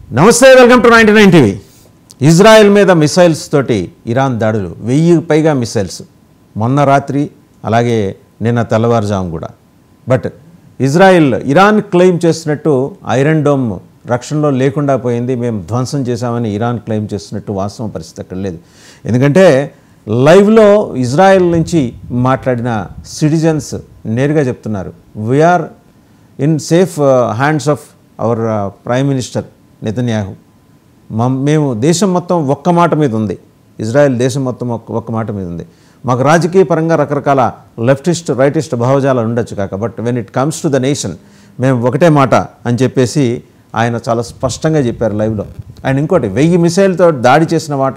నమస్తే, welcome to 99 TV. Israel మీద missiles తోటి ఇరాన్ దాడులు, 1000కి పైగా మిసైల్స్ మొన్న రాత్రి, అలాగే నిన్న తెల్లవారుజాము కూడా. బట్ ఇరాన్ క్లెయిమ్ చేస్తున్నట్టు ఐరన్ డోమ్ రక్షణలో లేకుండా పోయింది, మేము ధ్వంసం చేశామని ఇరాన్ క్లెయిమ్ చేస్తున్నట్టు వాస్తవం పరిస్థితి అక్కడ లేదు. ఎందుకంటే లైవ్లో ఇజ్రాయెల్ నుంచి మాట్లాడిన సిటిజన్స్ నేరుగా చెప్తున్నారు, we're in safe hands of our prime minister Netanyahu. మేము దేశం మొత్తం ఒక్క మాట మీద ఉంది, ఇజ్రాయెల్ దేశం మొత్తం ఒక్క మాట మీద ఉంది. మాకు రాజకీయ పరంగా రకరకాల లెఫ్టిస్ట్ రైటిస్ట్ భావజాలాలు ఉండొచ్చు కాక, but when it comes to the nation మేము ఒకటే మాట అని చెప్పేసి ఆయన చాలా స్పష్టంగా చెప్పారు లైవ్లో. అండ్ ఇంకోటి, 1000 మిసైల్తో దాడి చేసిన మాట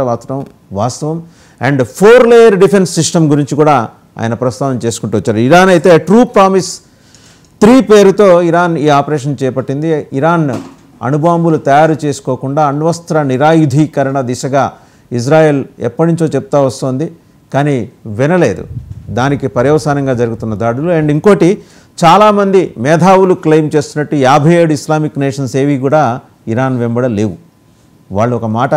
వాస్తవం. అండ్ 4 లేయర్ డిఫెన్స్ సిస్టమ్ గురించి కూడా ఆయన ప్రస్తావన చేసుకుంటూ వచ్చారు. ఇరాన్ అయితే ట్రూ ప్రామిస్ 3 పేరుతో ఇరాన్ ఈ ఆపరేషన్ చేపట్టింది. ఇరాన్ అణుబాంబులు తయారు చేసుకోకుండా అణ్వస్త్ర నిరాయుధీకరణ దిశగా ఇజ్రాయెల్ ఎప్పటి నుంచో చెప్తా వస్తోంది, కానీ వినలేదు. దానికి పర్యవసానంగా జరుగుతున్న దాడులు. అండ్ ఇంకోటి, చాలామంది మేధావులు క్లెయిమ్ చేస్తున్నట్టు 57 ఇస్లామిక్ నేషన్స్ ఏవి కూడా ఇరాన్ వెంబడ లేవు. వాళ్ళు ఒక మాట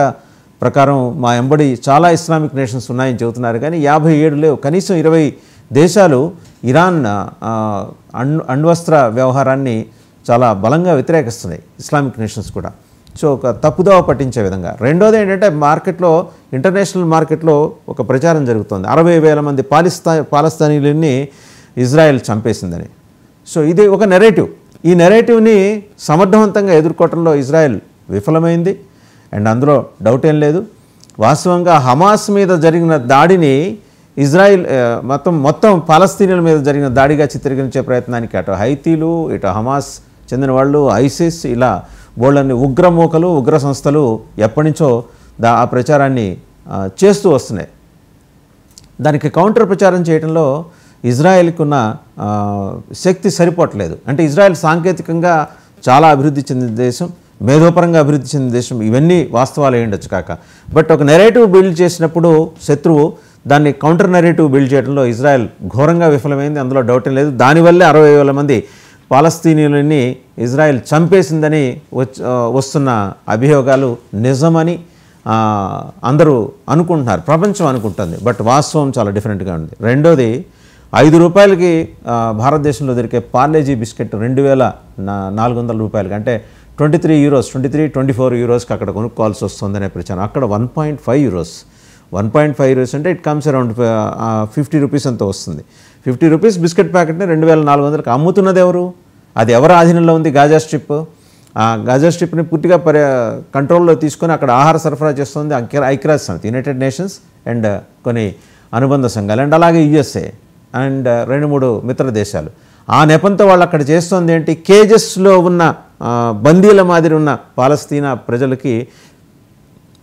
ప్రకారం మా వెంబడి చాలా ఇస్లామిక్ నేషన్స్ ఉన్నాయని చెబుతున్నారు, కానీ 57 లేవు. కనీసం 20 దేశాలు ఇరాన్ అణ్వస్త్ర వ్యవహారాన్ని చాలా బలంగా వ్యతిరేకిస్తున్నాయి, ఇస్లామిక్ నేషన్స్ కూడా. సో ఒక తప్పుదోవ పట్టించే విధంగా. రెండోది ఏంటంటే, ఇంటర్నేషనల్ మార్కెట్లో ఒక ప్రచారం జరుగుతుంది, 60,000 మంది పాలస్తీనాలని ఇజ్రాయెల్ చంపేసిందని. సో ఇది ఒక నెరేటివ్. ఈ నెరేటివ్ని సమర్థవంతంగా ఎదుర్కోవడంలో ఇజ్రాయెల్ విఫలమైంది, అండ్ అందులో డౌట్ ఏం లేదు. వాస్తవంగా హమాస్ మీద జరిగిన దాడిని ఇజ్రాయిల్ మొత్తం పాలస్తీనుల మీద జరిగిన దాడిగా చిత్రీకరించే ప్రయత్నానికి అటు హైతీలు, ఇటు హమాస్ చెందిన వాళ్ళు, ఐసిస్, ఇలా బోళ్ళన్ని ఉగ్రమూకలు, ఉగ్ర సంస్థలు ఎప్పటి నుంచో ఆ ప్రచారాన్ని చేస్తూ వస్తున్నాయి. దానికి కౌంటర్ ప్రచారం చేయడంలో ఇజ్రాయెల్కి ఉన్న శక్తి సరిపోవట్లేదు. అంటే ఇజ్రాయెల్ సాంకేతికంగా చాలా అభివృద్ధి చెందిన దేశం, మేధోపరంగా అభివృద్ధి చెందిన దేశం, ఇవన్నీ వాస్తవాలు అయి ఉండొచ్చు కాక, బట్ ఒక నెరేటివ్ బిల్డ్ చేసినప్పుడు శత్రువు దాన్ని కౌంటర్ నెరేటివ్ బిల్డ్ చేయడంలో ఇజ్రాయెల్ ఘోరంగా విఫలమైంది, అందులో డౌట్ ఏం లేదు. దానివల్లే 60,000 మంది పాలస్తీనీయులని ఇజ్రాయెల్ చంపేసిందని వస్తున్న అభియోగాలు నిజమని అందరూ అనుకుంటున్నారు, ప్రపంచం అనుకుంటుంది. బట్ వాస్తవం చాలా డిఫరెంట్గా ఉంది. రెండోది, ₹5కి భారతదేశంలో దొరికే పార్లేజీ బిస్కెట్ 2,400 రూపాయలకి, అంటే 23 యూరోస్, 24 యూరోస్కి అక్కడ కొనుక్కోవాల్సి వస్తుందనే ప్రచారం. అక్కడ 1.5 యూరోస్ అంటే ఇట్ కమ్స్ అరౌండ్ 50 రూపీస్ అంతా వస్తుంది. 50 రూపీస్ బిస్కెట్ ప్యాకెట్ని 2,400కి అమ్ముతున్నది ఎవరు? అది ఎవరి ఆధీనంలో ఉంది? Gaza strip. గాజా స్ట్రిప్ని పూర్తిగా కంట్రోల్లో తీసుకొని అక్కడ ఆహార సరఫరా చేస్తుంది ఐక్యరాజ్య సమితి, యునైటెడ్ నేషన్స్ అండ్ కొన్ని అనుబంధ సంఘాలు, అండ్ అలాగే USA అండ్ 2-3 మిత్ర దేశాలు. ఆ నెపంతో వాళ్ళు అక్కడ చేస్తుంది ఏంటి? కేజెస్లో ఉన్న బందీల మాదిరి ఉన్న పాలస్తీనా ప్రజలకి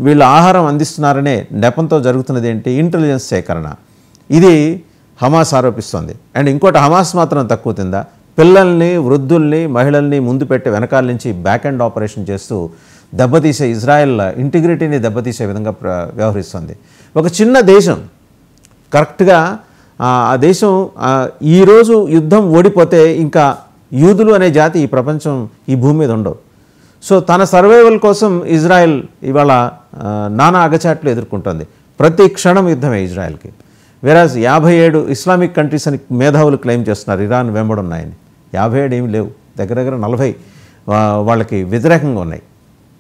వీళ్ళు ఆహారం అందిస్తున్నారనే నెపంతో జరుగుతున్నది ఏంటి? ఇంటెలిజెన్స్ సేకరణ. ఇది హమాస్ ఆరోపిస్తోంది. అండ్ ఇంకోటి, హమాస్ మాత్రం తక్కువ తిందా? పిల్లల్ని, వృద్ధుల్ని, మహిళల్ని ముందు పెట్టి వెనకాల నుంచి బ్యాక్ అండ్ ఆపరేషన్ చేస్తూ దెబ్బతీసే, ఇజ్రాయెల్ ఇంటిగ్రిటీని దెబ్బతీసే విధంగా వ్యవహరిస్తుంది. ఒక చిన్న దేశం కరెక్ట్గా ఆ దేశం ఈరోజు యుద్ధం ఓడిపోతే ఇంకా యూదులు అనే జాతి ఈ ప్రపంచం, ఈ భూమి మీద ఉండవు. సో తన సర్వైవల్ కోసం ఇజ్రాయెల్ ఇవాళ నానా అగచాట్లు ఎదుర్కొంటుంది. ప్రతి క్షణం యుద్ధమే ఇజ్రాయెల్కి. వేరాజ్ 57 ఇస్లామిక్ కంట్రీస్ అని మేధావులు క్లెయిమ్ చేస్తున్నారు ఇరాన్ వెంబడున్నాయని. 57 ఏమి లేవు, దగ్గర 40 వాళ్ళకి వ్యతిరేకంగా ఉన్నాయి,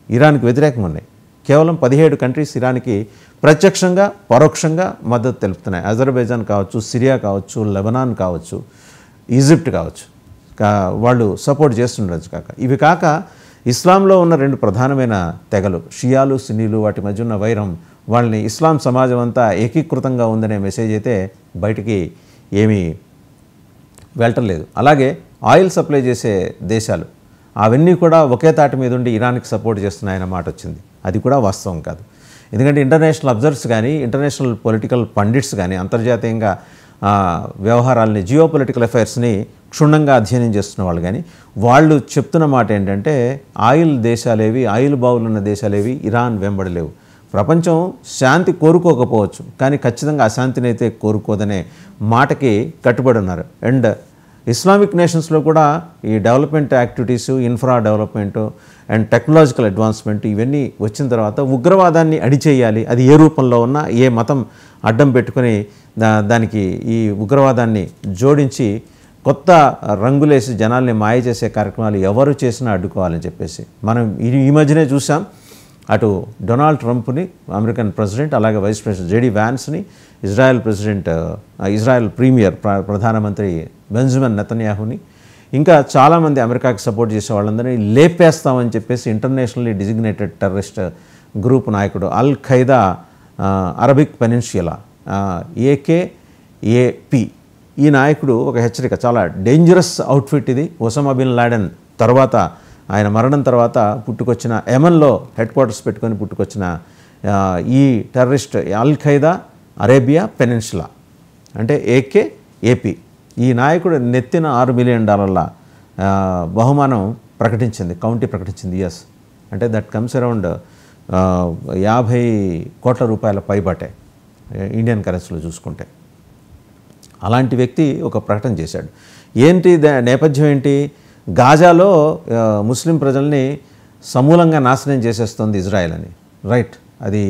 ఇరాన్కి వ్యతిరేకంగా ఉన్నాయి. కేవలం 17 కంట్రీస్ ఇరాన్కి ప్రత్యక్షంగా పరోక్షంగా మద్దతు తెలుపుతున్నాయి. అజర్బైజాన్ కావచ్చు, సిరియా కావచ్చు, లెబనాన్ కావచ్చు, ఈజిప్ట్ కావచ్చు, వాళ్ళు సపోర్ట్ చేస్తుండొచ్చు కాక. ఇవి కాక ఇస్లాంలో ఉన్న 2 ప్రధానమైన తెగలు, షియాలు, సున్నీలు, వాటి మధ్య ఉన్న వైరం వాళ్ళని ఇస్లాం సమాజం అంతా ఏకీకృతంగా ఉందనే మెసేజ్ అయితే బయటికి ఏమీ వెళ్ళటం లేదు. అలాగే ఆయిల్ సప్లై చేసే దేశాలు అవన్నీ కూడా ఒకే తాటి మీద ఉండి ఇరాన్కి సపోర్ట్ చేస్తున్నాయన్న మాట వచ్చింది. అది కూడా వాస్తవం కాదు. ఎందుకంటే ఇంటర్నేషనల్ అబ్జర్వర్స్ కానీ, ఇంటర్నేషనల్ పొలిటికల్ పండిట్స్ కానీ, అంతర్జాతీయంగా వ్యవహారాలని, జియో పొలిటికల్ అఫైర్స్ని క్షుణ్ణంగా అధ్యయనం చేస్తున్న వాళ్ళు కానీ, వాళ్ళు చెప్తున్న మాట ఏంటంటే, ఆయిల్ దేశాలేవి, ఆయిల్ బావులున్న దేశాలేవి ఇరాన్ వెంబడలేవు. ప్రపంచం శాంతి కోరుకోకపోవచ్చు, కానీ ఖచ్చితంగా అశాంతిని అయితే కోరుకోదనే మాటకి కట్టుబడి ఉన్నారు. అండ్ ఇస్లామిక్ నేషన్స్లో కూడా ఈ development activities, infra development and technological advancement ఇవన్నీ వచ్చిన తర్వాత ఉగ్రవాదాన్ని అడిచేయాలి, అది ఏ రూపంలో ఉన్నా ఏ మతం అడ్డం పెట్టుకొని దానికి ఈ ఉగ్రవాదాన్ని జోడించి కొత్త రంగులేసి జనాల్ని మాయ చేసే కార్యక్రమాలు ఎవరు చేసినా అడ్డుకోవాలని చెప్పేసి మనం ఈ మధ్యనే చూసాం. అటు డొనాల్డ్ ట్రంప్ని అమెరికన్ ప్రెసిడెంట్, అలాగే వైస్ ప్రెసిడెంట్ జేడీ వ్యాన్స్ని, ఇజ్రాయెల్ ప్రీమియర్ ప్రధానమంత్రి బెంజమిన్ నెతన్యాహుని, ఇంకా చాలామంది అమెరికాకి సపోర్ట్ చేసే వాళ్ళందరినీ లేపేస్తామని చెప్పేసి ఇంటర్నేషనల్లీ డిజిగ్నేటెడ్ టెర్రరిస్ట్ గ్రూప్ నాయకుడు అల్ ఖైదా అరబిక్ పెనిన్సులా AKAP ఈ నాయకుడు ఒక హెచ్చరిక, చాలా డేంజరస్ అవుట్ఫిట్ ఇది. ఒసామా బిన్ లాడెన్ తర్వాత, ఆయన మరణం తర్వాత పుట్టుకొచ్చిన యెమెన్లో హెడ్ క్వార్టర్స్ పెట్టుకొని పుట్టుకొచ్చిన ఈ టెర్రరిస్ట్ అల్ ఖైదా అరేబియా పెనిన్సులా అంటే AKAP ఈ నాయకుడు నెత్తిన $6 మిలియన్ బహుమానం ప్రకటించింది, కౌంటీ ప్రకటించింది యుఎస్. అంటే దట్ కమ్స్ అరౌండ్ 50 కోట్ల రూపాయల పైబట్టే ఇండియన్ కరెన్సీలో చూసుకుంటే. అలాంటి వ్యక్తి ఒక ప్రకటన చేశాడు. ఏంటి నేపథ్యం ఏంటి? గాజాలో ముస్లిం ప్రజల్ని సమూలంగా నాశనం చేసేస్తుంది ఇజ్రాయెల్ అని. రైట్, అది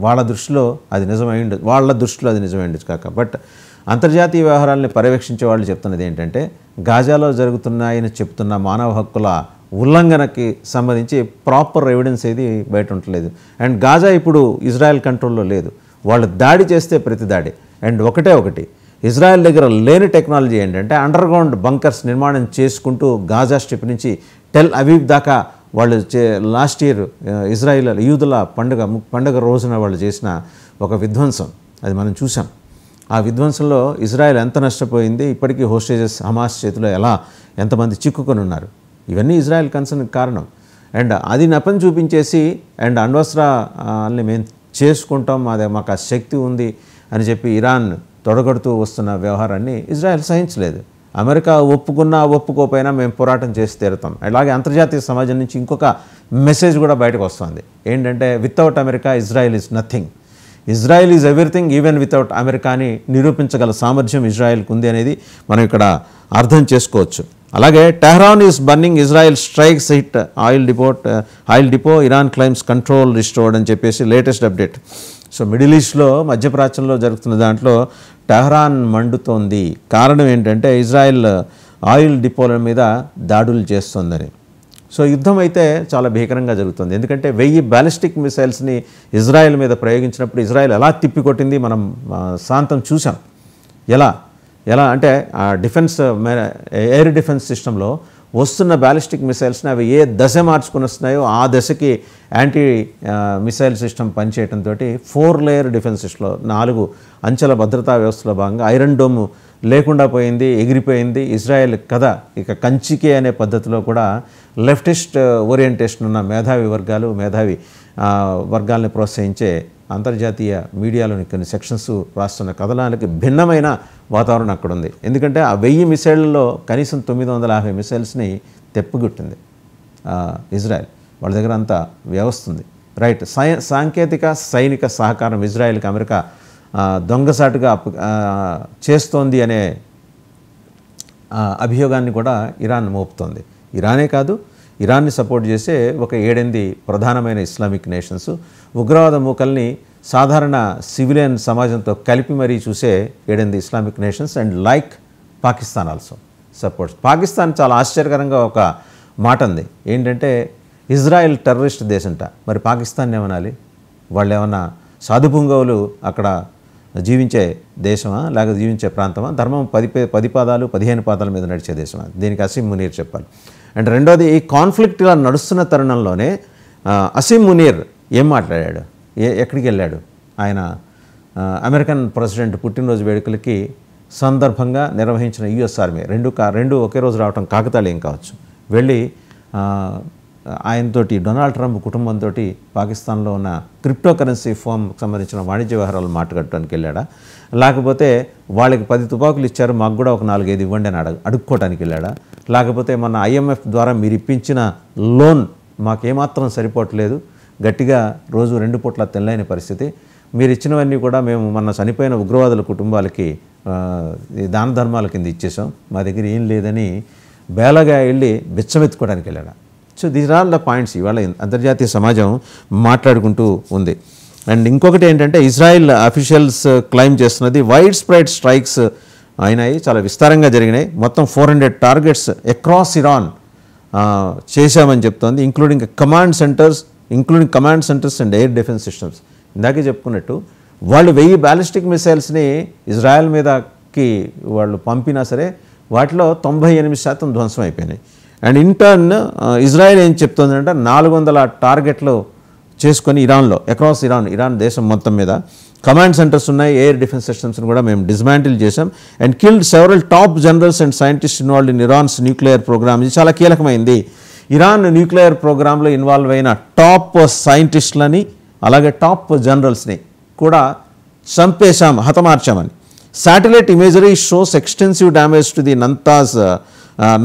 వాళ్ళ దృష్టిలో అది నిజమైండొచ్చు కాక, బట్ అంతర్జాతీయ వ్యవహారాలని పర్యవేక్షించే వాళ్ళు చెప్తున్నది ఏంటంటే గాజాలో జరుగుతున్నాయని చెప్తున్న మానవ హక్కుల ఉల్లంఘనకి సంబంధించి ప్రాపర్ ఎవిడెన్స్ ఏది బయట ఉండలేదు. అండ్ గాజా ఇప్పుడు ఇజ్రాయెల్ కంట్రోల్లో లేదు. వాళ్ళు దాడి చేస్తే ప్రతి దాడి. అండ్ ఒకటి ఇజ్రాయెల్ దగ్గర లేని టెక్నాలజీ ఏంటంటే అండర్ గ్రౌండ్ బంకర్స్ నిర్మాణం చేసుకుంటూ గాజా స్ట్రిప్ నుంచి టెల్ అవీవ్ దాకా వాళ్ళు లాస్ట్ ఇయర్ ఇజ్రాయిల్ యూదుల పండుగ రోజున వాళ్ళు చేసిన ఒక విధ్వంసం, అది మనం చూసాం. ఆ విధ్వంసంలో ఇజ్రాయెల్ ఎంత నష్టపోయింది, ఇప్పటికీ హోస్టేజెస్ హమాస్ చేతిలో ఎంతమంది చిక్కుకొని ఉన్నారు, ఇవన్నీ ఇజ్రాయెల్ కన్సర్న్ కారణం. అండ్ అది నెపం చూపించేసి అండ్ అణ్వస్త్రాల్ని మేము చేసుకుంటాం, మాకు ఆ శక్తి ఉంది అని చెప్పి ఇరాన్ తొడగొడుతూ వస్తున్న వ్యవహారాన్ని ఇజ్రాయెల్ సహించలేదు. అమెరికా ఒప్పుకోపోయినా మేము పోరాటం చేసి తీరుతాం. అలాగే అంతర్జాతీయ సమాజం నుంచి ఇంకొక మెసేజ్ కూడా బయటకు వస్తుంది. ఏంటంటే without America Israel is nothing, Israel is everything even without America అని నిరూపించగల సామర్థ్యం ఇజ్రాయెల్కి ఉంది అనేది మనం ఇక్కడ అర్థం చేసుకోవచ్చు. అలాగే Tehran is burning, Israel strikes hit oil depot, Iran claims control restored అని చెప్పేసి లేటెస్ట్ అప్డేట్. సో మిడిల్ ఈస్ట్లో, మధ్యప్రాచ్యంలో జరుగుతున్న దాంట్లో టెహ్రాన్ మండుతోంది. కారణం ఏంటంటే ఇజ్రాయెల్ ఆయిల్ డిపోల మీద దాడులు చేస్తోందని. సో యుద్ధం అయితే చాలా భీకరంగా జరుగుతుంది. ఎందుకంటే 1000 బ్యాలిస్టిక్ మిసైల్స్ని ఇజ్రాయెల్ మీద ప్రయోగించినప్పుడు ఇజ్రాయెల్ ఎలా తిప్పికొట్టింది మనం శాంతం చూసాం. ఎలా అంటే ఆ ఎయిర్ డిఫెన్స్ సిస్టంలో వస్తున్న బ్యాలిస్టిక్ మిసైల్స్ని అవి ఏ దశ మార్చుకుని వస్తున్నాయో ఆ దశకి యాంటీ మిసైల్ సిస్టమ్ పనిచేయడంతో 4 లేయర్ డిఫెన్స్ సిస్టంలో 4 అంచెల భద్రతా వ్యవస్థలో భాగంగా ఐరన్ డోమ్ లేకుండా పోయింది, ఎగిరిపోయింది. ఇజ్రాయెల్ కథ ఇక కంచికే అనే పద్ధతిలో కూడా లెఫ్టిస్ట్ ఓరియంటేషన్ ఉన్న మేధావి వర్గాల్ని ప్రోత్సహించే అంతర్జాతీయ మీడియాలోని కొన్ని సెక్షన్స్ రాస్తున్న కథనాలకి భిన్నమైన వాతావరణం అక్కడ ఉంది. ఎందుకంటే ఆ 1000 మిసైళ్లలో కనీసం 950 మిసైల్స్ని తెప్పుగుట్టింది ఇజ్రాయెల్. వాళ్ళ దగ్గర అంత వ్యవస్థ ఉంది. రైట్, సాంకేతిక సైనిక సహకారం ఇజ్రాయెల్కి అమెరికా దొంగసాటుగా చేస్తోంది అనే అభియోగాన్ని కూడా ఇరాన్ మోపుతోంది. ఇరానే కాదు, ఇరాన్ని సపోర్ట్ చేసే ఒక 7-8 ప్రధానమైన ఇస్లామిక్ నేషన్స్ ఉగ్రవాద మూకల్ని సాధారణ సివిలియన్ సమాజంతో కలిపి మరీ చూసే 7-8 Islamic nations and like Pakistan also supports. Pakistan చాలా ఆశ్చర్యకరంగా ఒక మాట ఉంది. ఏంటంటే ఇజ్రాయెల్ టెర్రరిస్ట్ దేశంట, మరి పాకిస్తాన్ ఏమనాలి? వాళ్ళు ఏమన్నా సాధుపుంగవులు అక్కడ జీవించే దేశమా, లేకపోతే జీవించే ప్రాంతమా? ధర్మం 10 పాదాలు 15 పాదాల మీద నడిచే దేశమా? దీనికి అసీం మునీర్ చెప్పాలి. అండ్ రెండోది, ఈ కాన్ఫ్లిక్ట్ ఇలా నడుస్తున్న తరుణంలోనే అసీం మునీర్ ఏం మాట్లాడాడు, ఎక్కడికి వెళ్ళాడు? ఆయన అమెరికన్ ప్రెసిడెంట్ పుట్టినరోజు వేడుకలకి సందర్భంగా నిర్వహించిన యుఎస్ ఆర్మీ రెండు ఒకే రోజు రావటం కాకతాళీయం కావచ్చు. వెళ్ళి ఆయనతోటి డొనాల్డ్ ట్రంప్ కుటుంబంతో పాకిస్తాన్లో ఉన్న క్రిప్టో కరెన్సీ ఫామ్కి సంబంధించిన వాణిజ్య వ్యవహారాలు మాట్లాడటానికి వెళ్ళాడా, లేకపోతే వాళ్ళకి 10 తుపాకులు ఇచ్చారు మాకు కూడా ఒక 4-5 ఇవ్వండి అని అడుక్కోవడానికి వెళ్ళాడా, లేకపోతే మన IMF ద్వారా మీరు ఇప్పించిన లోన్ మాకేమాత్రం సరిపోవట్లేదు, గట్టిగా రోజు 2 పూట్ల తెల్లైన పరిస్థితి, మీరు ఇచ్చినవన్నీ కూడా మేము మన చనిపోయిన ఉగ్రవాదుల కుటుంబాలకి ఈ దాన ధర్మాల కింద ఇచ్చేసాం, మా దగ్గర ఏం లేదని బేలగా వెళ్ళి బిచ్చమెత్తుకోవడానికి వెళ్ళాడు. So these are the points ఇవాళ అంతర్జాతీయ సమాజం మాట్లాడుకుంటూ ఉంది. అండ్ ఇంకొకటి ఏంటంటే ఇజ్రాయిల్ అఫీషియల్స్ క్లెయిమ్ చేస్తున్నది వైడ్ స్ప్రెడ్ స్ట్రైక్స్ అయినాయి, చాలా విస్తారంగా జరిగినాయి. మొత్తం 400 టార్గెట్స్ అక్రాస్ ఇరాన్ చేశామని చెప్తోంది, including command centres and air defence systems. ఇందాకే చెప్పుకున్నట్టు వాళ్ళు 1000 బ్యాలిస్టిక్ మిసైల్స్ని ఇజ్రాయెల్ మీదకి వాళ్ళు పంపినా సరే వాటిలో 98% ధ్వంసం అయిపోయినాయి. అండ్ ఇంటర్న్ ఇజ్రాయెల్ ఏం చెప్తుందంటే 400 టార్గెట్లు చేసుకొని ఇరాన్లో అక్రాస్ ఇరాన్ దేశం మొత్తం మీద కమాండ్ సెంటర్స్ ఉన్నాయి, ఎయిర్ డిఫెన్స్ సిస్టమ్స్ని కూడా మేము డిస్మాంటిల్ చేశాం. And killed several top generals and scientist involved in Iran's nuclear programme. ఇది చాలా కీలకమైంది. ఇరాన్ న్యూక్లియర్ ప్రోగ్రాంలో ఇన్వాల్వ్ అయిన టాప్ సైంటిస్టులని అలాగే టాప్ జనరల్స్ని కూడా హతమార్చామని. Satellite imagery shows extensive damage to the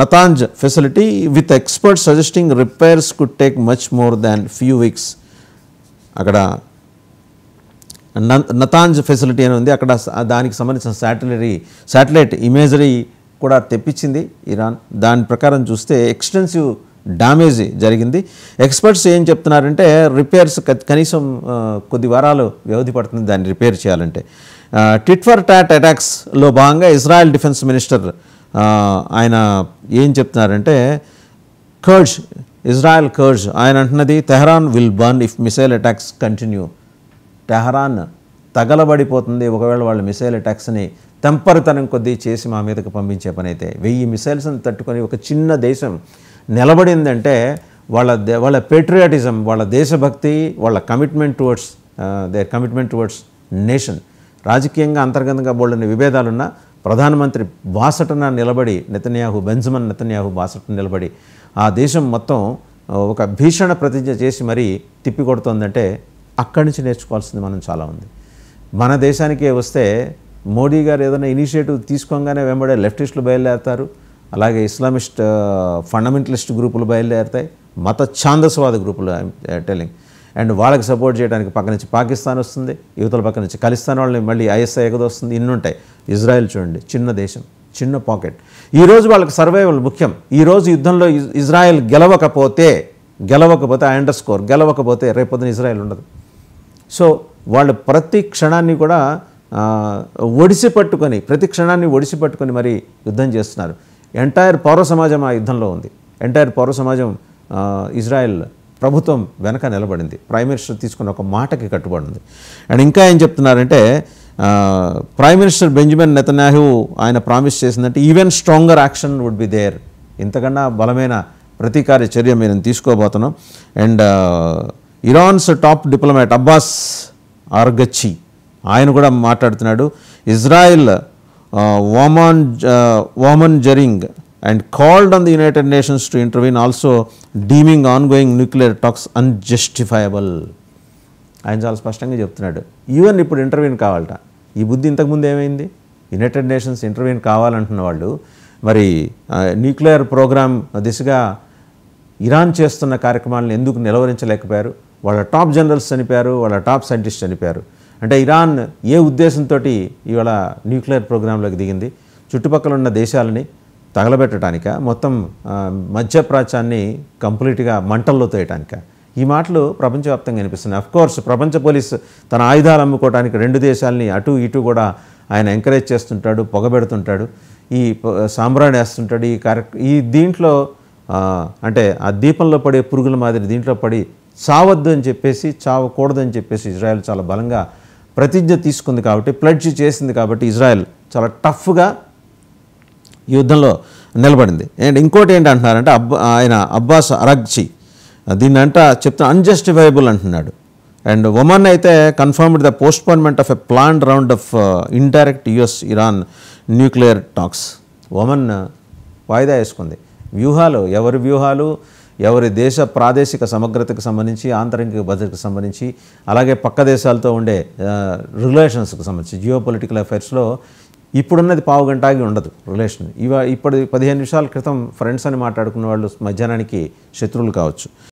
Natanz facility with experts suggesting repairs could take much more than few weeks. అక్కడ నతాంజ్ ఫెసిలిటీ అని ఉంది, అక్కడ దానికి సంబంధించిన శాటిలైట్ ఇమేజరీ కూడా తెప్పించింది ఇరాన్. దాని ప్రకారం చూస్తే ఎక్స్టెన్సివ్ డ్యామేజ్ జరిగింది. ఎక్స్పర్ట్స్ ఏం చెప్తున్నారంటే రిపేర్స్ కనీసం కొద్ది వారాలు వ్యవధి పడుతుంది దాన్ని రిపేర్ చేయాలంటే. టిట్ ఫర్ టాట్ అటాక్స్లో భాగంగా ఇజ్రాయెల్ డిఫెన్స్ మినిస్టర్ ఆయన ఏం చెప్తున్నారంటే ఇజ్రాయెల్ కర్జ్ ఆయన అంటున్నది Tehran will burn if missile attacks continue. Tehran తగలబడిపోతుంది ఒకవేళ వాళ్ళు మిసైల్ అటాక్స్ని తెంపరితనం కొద్దీ చేసి మా మీదకి పంపించే పని అయితే. 1000 మిసైల్స్ని తట్టుకొని ఒక చిన్న దేశం నిలబడిందంటే వాళ్ళ పేట్రియాటిజం, వాళ్ళ దేశభక్తి, వాళ్ళ కమిట్మెంట్ టువర్డ్స్ నేషన్. రాజకీయంగా అంతర్గతంగా బోల్డని విభేదాలున్నా ప్రధానమంత్రి బాసటన నిలబడి బెంజమిన్ నెతన్యాహు బాసటన నిలబడి ఆ దేశం మొత్తం ఒక భీషణ ప్రతిజ్ఞ చేసి మరీ తిప్పికొడుతోందంటే అక్కడి నుంచి నేర్చుకోవాల్సింది మనం చాలా ఉంది. మన దేశానికే వస్తే మోడీ గారు ఏదైనా ఇనిషియేటివ్ తీసుకోగానే వెంబడే లెఫ్టిస్టులు బయలుదేరుతారు, అలాగే ఇస్లామిస్ట్ ఫండమెంటలిస్ట్ గ్రూపులు బయలుదేరుతాయి, మత ఛాందస్వాద గ్రూపులు టెలింగ్. అండ్ వాళ్ళకి సపోర్ట్ చేయడానికి పక్క నుంచి పాకిస్తాన్ వస్తుంది, యువతల పక్క నుంచి ఖలిస్తాన్ వాళ్ళని మళ్ళీ ఐఎస్ఐ ఎగదొస్తుంది. ఇన్నుంటాయి. ఇజ్రాయెల్ చూడండి, చిన్న దేశం, చిన్న పాకెట్. ఈరోజు వాళ్ళకి సర్వైవల్ ముఖ్యం. ఈరోజు యుద్ధంలో ఇజ్రాయెల్ గెలవకపోతే గెలవకపోతే రేపొద్దున ఇజ్రాయెల్ ఉండదు. సో వాళ్ళు ప్రతి క్షణాన్ని కూడా ప్రతి క్షణాన్ని ఒడిసిపట్టుకొని మరి యుద్ధం చేస్తున్నారు. ఎంటైర్ పౌర సమాజం ఆ యుద్ధంలో ఉంది. ఎంటైర్ పౌర సమాజం ఇజ్రాయెల్ ప్రభుత్వం వెనక నిలబడింది. ప్రైమ్ మినిస్టర్ తీసుకున్న ఒక మాటకి కట్టుబడింది. అండ్ ఇంకా ఏం చెప్తున్నారంటే ప్రైమ్ మినిస్టర్ బెంజమిన్ నెతన్యాహు ఆయన ప్రామిస్ చేసిందంటే even stronger action would be there. ఇంతకన్నా బలమైన ప్రతీకార చర్య మేము తీసుకోబోతున్నాం. And Iran's top diplomat Abbas Araghchi ఆయన కూడా మాట్లాడుతున్నాడు. Israel warmongering and called on the United Nations to intervene, also deeming ongoing nuclear talks unjustifiable. ఆయన చాలా స్పష్టంగా చెప్తున్నాడు ఈవెన్ ఇప్పుడు ఇంటర్వ్యూన్ కావాలట. ఈ బుద్ధి ఇంతకుముందు ఏమైంది? యునైటెడ్ నేషన్స్ ఇంటర్వ్యూన్ కావాలంటున్న వాళ్ళు మరి న్యూక్లియర్ ప్రోగ్రామ్ దిశగా ఇరాన్ చేస్తున్న కార్యక్రమాలను ఎందుకు నిలవరించలేకపోయారు? వాళ్ళ టాప్ జనరల్స్ చనిపోయారు, వాళ్ళ టాప్ సైంటిస్ట్ చనిపోయారు. అంటే ఇరాన్ ఏ ఉద్దేశంతో ఇవాళ న్యూక్లియర్ ప్రోగ్రాంలోకి దిగింది? చుట్టుపక్కల ఉన్న దేశాలని తగలబెట్టడానిక, మొత్తం మధ్యప్రాచ్యాన్ని కంప్లీట్గా మంటల్లో తోయటానిక? ఈ మాటలు ప్రపంచవ్యాప్తంగా అనిపిస్తున్నాయి. అఫ్కోర్స్ ప్రపంచ పోలీస్ తన ఆయుధాలు అమ్ముకోవడానికి 2 దేశాలని అటు ఇటు కూడా ఆయన ఎంకరేజ్ చేస్తుంటాడు, పొగబెడుతుంటాడు, ఈ సాంబ్రాణి వేస్తుంటాడు. ఈ దీంట్లో అంటే ఆ దీపంలో పడే పురుగుల మాదిరి దీంట్లో పడి చావద్దు అని చెప్పేసి, చావకూడదు అని చెప్పేసి ఇజ్రాయెల్ చాలా బలంగా ప్రతిజ్ఞ తీసుకుంది కాబట్టి, ప్లడ్జ్ చేసింది కాబట్టి ఇజ్రాయెల్ చాలా టఫ్గా యుద్ధంలో నిలబడింది. అండ్ ఇంకోటి ఏంటంటున్నారంటే ఆయన అబ్బాస్ అరగ్చి దీన్ని చెప్తున్నా అన్జస్టిఫైబుల్ అంటున్నాడు. అండ్ ఒమన్ అయితే confirmed the postponement of a planned round of indirect US Iran nuclear talks. Oman వాయిదా వేసుకుంది. వ్యూహాలు ఎవరి దేశ ప్రాదేశిక సమగ్రతకు సంబంధించి, ఆంతరిక భద్రతకు సంబంధించి, అలాగే పక్క దేశాలతో ఉండే రిలేషన్స్కి సంబంధించి జియో పొలిటికల్ అఫైర్స్లో ఇప్పుడున్నది పావు గంటకి ఉండదు రిలేషన్. ఇప్పుడు 15 నిమిషాల క్రితం ఫ్రెండ్స్ అని మాట్లాడుకున్న వాళ్ళు మధ్యాహ్నానికి శత్రువులు కావచ్చు.